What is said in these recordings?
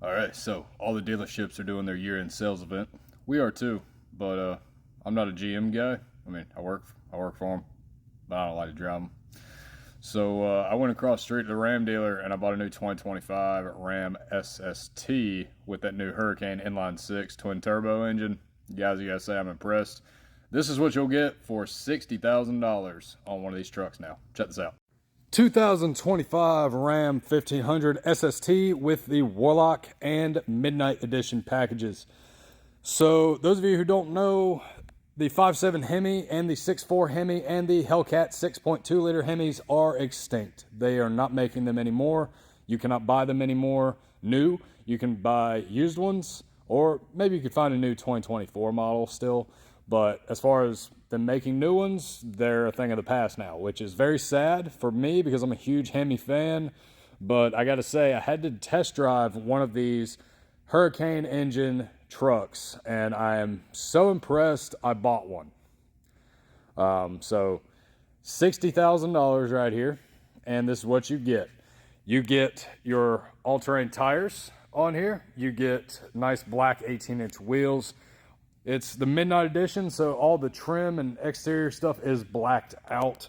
All right, so all the dealerships are doing their year-end sales event. We are too, but I'm not a GM guy. I mean, I work for them, but I don't like to drive them. So I went across the street to the Ram dealer and I bought a new 2025 Ram SST with that new Hurricane inline six twin turbo engine. Guys, you gotta say I'm impressed. This is what you'll get for $60,000 on one of these trucks now. Check this out. 2025 Ram 1500 SST with the Warlock and Midnight Edition packages. So those of you who don't know, the 5.7 Hemi and the 6.4 Hemi and the Hellcat 6.2 liter Hemis are extinct. They are not making them anymore. You cannot buy them anymore new. You can buy used ones, or maybe you could find a new 2024 model still. But as far as them making new ones, they're a thing of the past now, which is very sad for me because I'm a huge Hemi fan. But I got to say, I had to test drive one of these Hurricane engine trucks, and I am so impressed I bought one. So $60,000 right here, and this is what you get. You get your all-terrain tires on here. You get nice black 18-inch wheels. It's the Midnight Edition, so all the trim and exterior stuff is blacked out.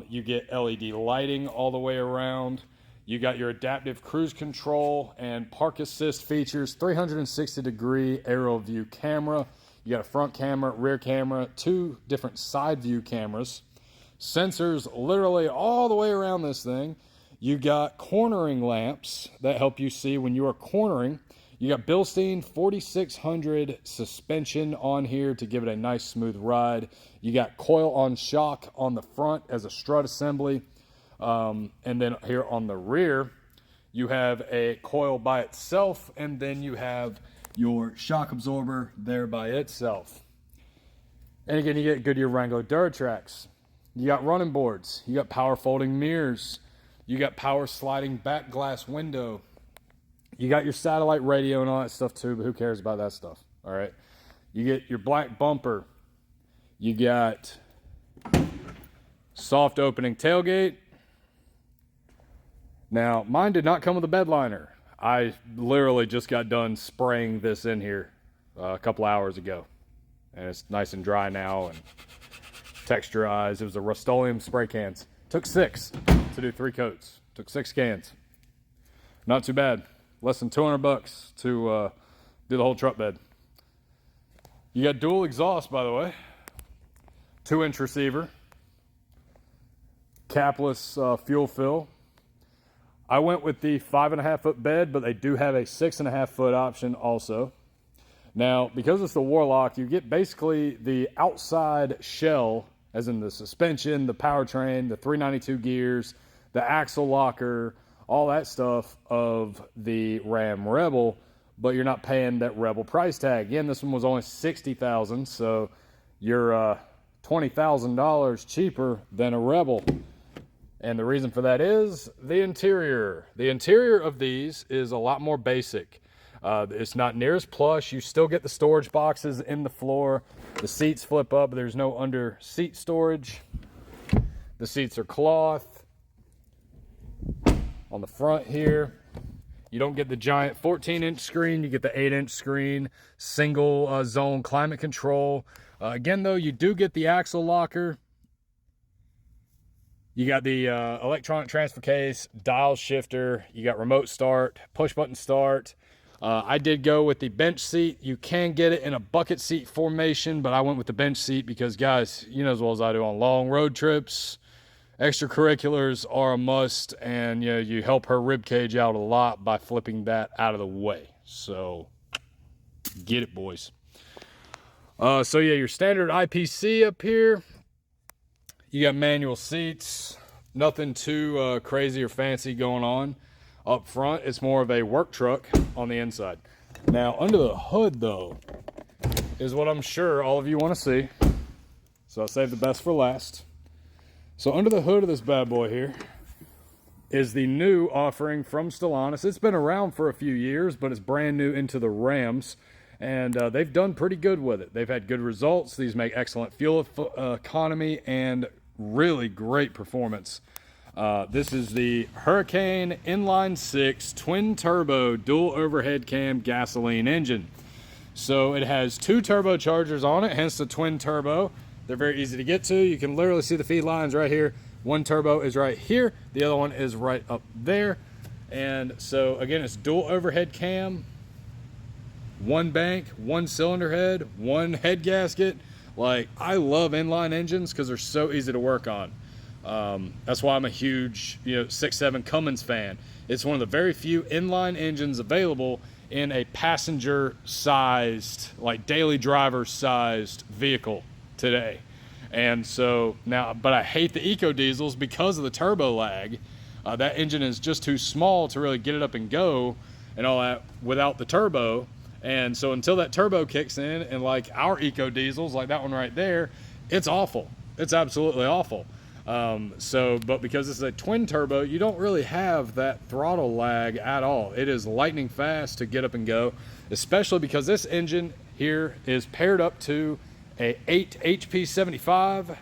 You get LED lighting all the way around. You got your adaptive cruise control and park assist features, 360-degree aerial view camera. You got a front camera, rear camera, two different side view cameras. Sensors literally all the way around this thing. You got cornering lamps that help you see when you are cornering. You got Bilstein 4600 suspension on here to give it a nice smooth ride. You got coil on shock on the front as a strut assembly. And then here on the rear, you have a coil by itself, and then you have your shock absorber there by itself. And again, you get Goodyear Wrangler Duratrax. You got running boards. You got power folding mirrors. You got power sliding back glass window. You got your satellite radio and all that stuff too, but who cares about that stuff? All right. You get your black bumper. You got soft opening tailgate. Now, mine did not come with a bed liner. I literally just got done spraying this in here a couple hours ago. And it's nice and dry now and texturized. It was a Rust-Oleum spray cans. Took 6 to do 3 coats. Took 6 cans. Not too bad. Less than $200 to do the whole truck bed. You got dual exhaust, by the way. 2-inch receiver. Capless fuel fill. I went with the 5.5-foot bed, but they do have a 6.5-foot option also. Now, because it's the Warlock, you get basically the outside shell, as in the suspension, the powertrain, the 392 gears, the axle locker, all that stuff of the Ram Rebel, but you're not paying that Rebel price tag. Again, this one was only $60,000, so you're $20,000 cheaper than a Rebel. And the reason for that is the interior. The interior of these is a lot more basic. It's not near as plush. You still get the storage boxes in the floor. The seats flip up, but there's no under seat storage. The seats are cloth. On the front here, you don't get the giant 14-inch screen. You get the 8-inch screen, single zone climate control. Again, though, you do get the axle locker. You got the electronic transfer case, dial shifter. You got remote start, push button start. I did go with the bench seat. You can get it in a bucket seat formation, but I went with the bench seat because, guys, you know as well as I do, on long road trips, extracurriculars are a must, and you know, you help her rib cage out a lot by flipping that out of the way. So get it, boys. So yeah, your standard IPC up here. You got manual seats, nothing too crazy or fancy going on. Up front, it's more of a work truck on the inside. Now, under the hood, though, is what I'm sure all of you want to see. So I'll save the best for last. So under the hood of this bad boy here is the new offering from Stellantis. It's been around for a few years, but it's brand new into the Rams. And they've done pretty good with it. They've had good results. These make excellent fuel economy and really great performance. This is the Hurricane Inline 6 twin turbo dual overhead cam gasoline engine. So it has 2 turbochargers on it, hence the twin turbo. They're very easy to get to. You can literally see the feed lines right here. One turbo is right here, the other one is right up there. And so again, it's dual overhead cam, 1 bank, 1 cylinder head, 1 head gasket. Like, I love inline engines because they're so easy to work on. That's why I'm a huge 6.7 Cummins fan. It's one of the very few inline engines available in a passenger sized, like daily driver sized vehicle today. And so now, but I hate the eco diesels because of the turbo lag. That engine is just too small to really get it up and go and all that without the turbo. And so until that turbo kicks in, and like our eco diesels, like that one right there, it's awful. It's absolutely awful. But because this is a twin turbo, you don't really have that throttle lag at all. It is lightning fast to get up and go, especially because this engine here is paired up to a 8 HP 75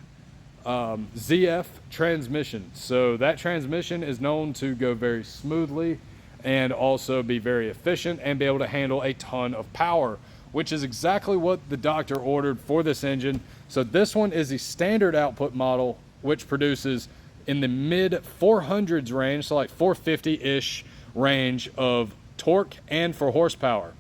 ZF transmission. So that transmission is known to go very smoothly and also be very efficient and be able to handle a ton of power, which is exactly what the doctor ordered for this engine. So this one is the standard output model, which produces in the mid 400s range, so like 450-ish range of torque and for horsepower.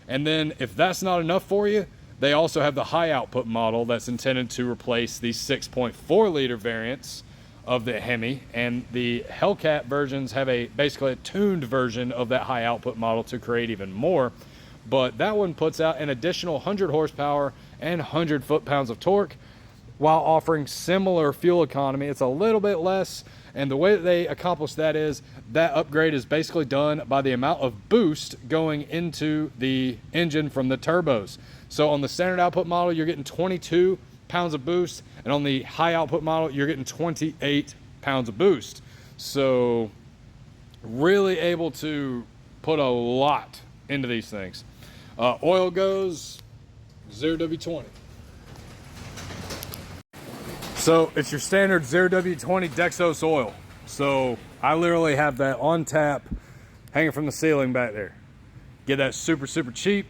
And then if that's not enough for you, they also have the high output model that's intended to replace the 6.4 liter variants of the Hemi, and the Hellcat versions have basically a tuned version of that high output model to create even more. But that one puts out an additional 100 horsepower and 100 foot-pounds of torque while offering similar fuel economy. It's a little bit less, and the way that they accomplish that is that upgrade is basically done by the amount of boost going into the engine from the turbos. So on the standard output model, you're getting 22 pounds of boost, and on the high output model, you're getting 28 pounds of boost. So really able to put a lot into these things. Oil goes 0W20. So it's your standard 0W20 Dexos oil. So I literally have that on tap hanging from the ceiling back there. Get that super, super cheap.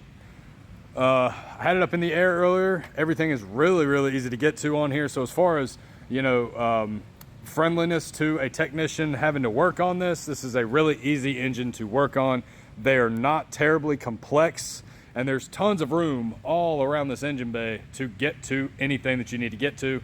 I had it up in the air earlier. Everything is really, really easy to get to on here. So as far as, friendliness to a technician having to work on this is a really easy engine to work on. They are not terribly complex, and there's tons of room all around this engine bay to get to anything that you need to get to.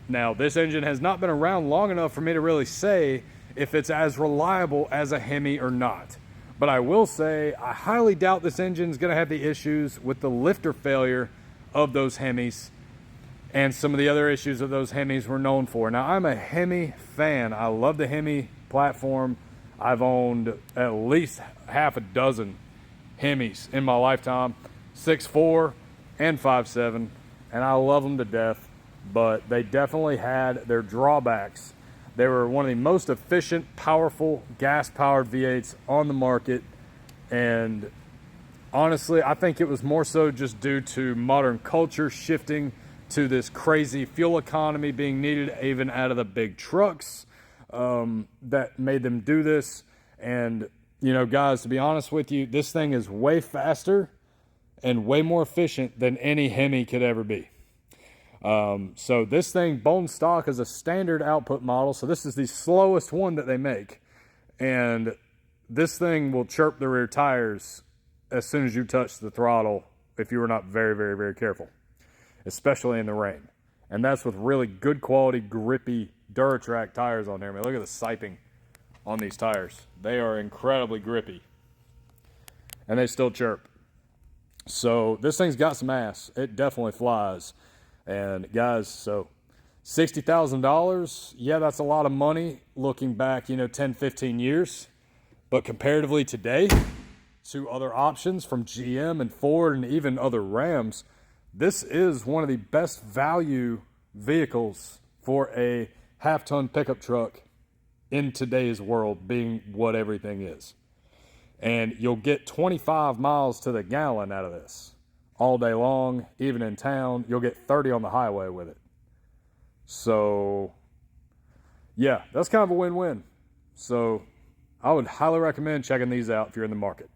Now, this engine has not been around long enough for me to really say if it's as reliable as a Hemi or not. But I will say I highly doubt this engine is going to have the issues with the lifter failure of those Hemis and some of the other issues that those Hemis were known for. Now, I'm a Hemi fan. I love the Hemi platform. I've owned at least half a dozen Hemis in my lifetime, 6.4 and 5.7, and I love them to death. But they definitely had their drawbacks. They were one of the most efficient, powerful, gas-powered V8s on the market. And honestly, I think it was more so just due to modern culture shifting to this crazy fuel economy being needed even out of the big trucks that made them do this. And, guys, to be honest with you, this thing is way faster and way more efficient than any Hemi could ever be. So this thing, bone stock, is a standard output model. So this is the slowest one that they make. And this thing will chirp the rear tires as soon as you touch the throttle if you were not very, very, very careful, especially in the rain. And that's with really good quality, grippy Duratrack tires on there. I mean, look at the siping on these tires. They are incredibly grippy. And they still chirp. So this thing's got some ass. It definitely flies. And guys, so $60,000, yeah, that's a lot of money looking back, 10, 15 years. But comparatively today to other options from GM and Ford and even other Rams, this is one of the best value vehicles for a half-ton pickup truck in today's world, being what everything is. And you'll get 25 miles to the gallon out of this. All day long, even in town. You'll get 30 on the highway with it. So, yeah, that's kind of a win-win. So I would highly recommend checking these out if you're in the market.